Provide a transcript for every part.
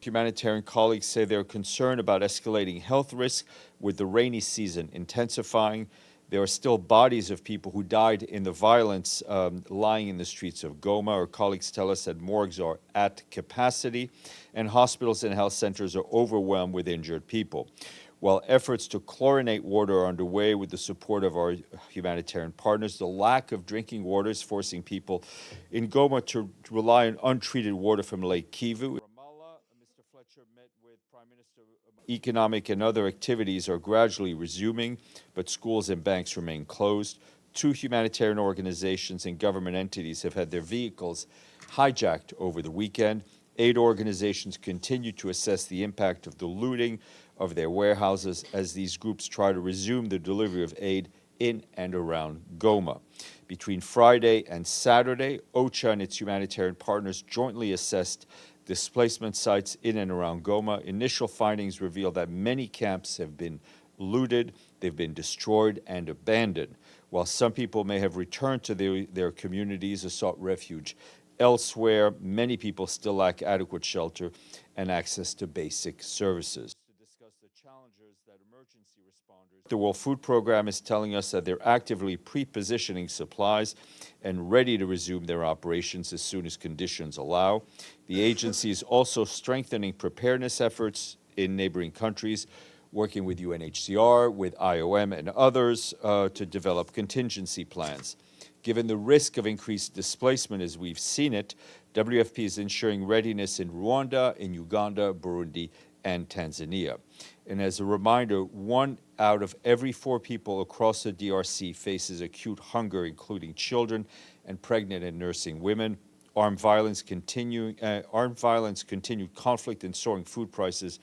Humanitarian colleagues say they're concerned about escalating health risks with the rainy season intensifying. There are still bodies of people who died in the violence lying in the streets of Goma. Our colleagues tell us that morgues are at capacity and hospitals and health centers are overwhelmed with injured people. While efforts to chlorinate water are underway with the support of our humanitarian partners, the lack of drinking water is forcing people in Goma to rely on untreated water from Lake Kivu. Mr. Fletcher met with Prime Minister. Economic and other activities are gradually resuming, but schools and banks remain closed. 2 humanitarian organizations and government entities have had their vehicles hijacked over the weekend. 8 organizations continue to assess the impact of the looting of their warehouses as these groups try to resume the delivery of aid in and around Goma. Between Friday and Saturday, OCHA and its humanitarian partners jointly assessed displacement sites in and around Goma. Initial findings reveal that many camps have been looted, they've been destroyed and abandoned. While some people may have returned to their communities or sought refuge elsewhere, many people still lack adequate shelter and access to basic services. To discuss the challenges that emergency responders, the World Food Program is telling us that they're actively pre-positioning supplies and ready to resume their operations as soon as conditions allow. The agency is also strengthening preparedness efforts in neighboring countries, working with UNHCR, with IOM, and others to develop contingency plans. Given the risk of increased displacement as we've seen it, WFP is ensuring readiness in Rwanda, in Uganda, Burundi, and Tanzania. And as a reminder, 1 out of every 4 people across the DRC faces acute hunger, including children and pregnant and nursing women. Armed violence, continued conflict, and soaring food prices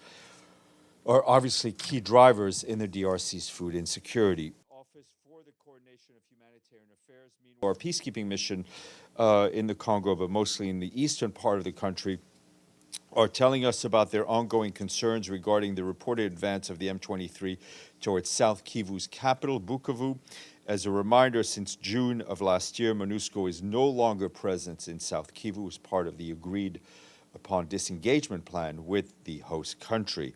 are obviously key drivers in the DRC's food insecurity. Office for the Coordination of Humanitarian Affairs, meanwhile, our peacekeeping mission in the Congo, but mostly in the eastern part of the country, are telling us about their ongoing concerns regarding the reported advance of the M23 towards South Kivu's capital, Bukavu. As a reminder, since June of last year, MONUSCO is no longer present in South Kivu as part of the agreed upon disengagement plan with the host country.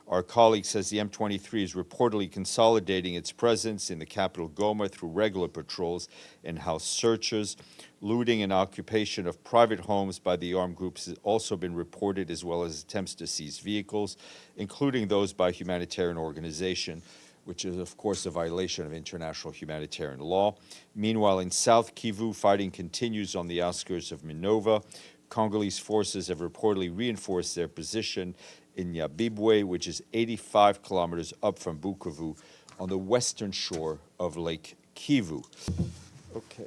Our colleague says the M23 is reportedly consolidating its presence in the capital Goma through regular patrols and house searches. Looting and occupation of private homes by the armed groups has also been reported, as well as attempts to seize vehicles, including those by humanitarian organization, which is, of course, a violation of international humanitarian law. Meanwhile, in South Kivu, fighting continues on the outskirts of Minova. Congolese forces have reportedly reinforced their position in Nyabibwe, which is 85 kilometers up from Bukavu on the western shore of Lake Kivu. Okay.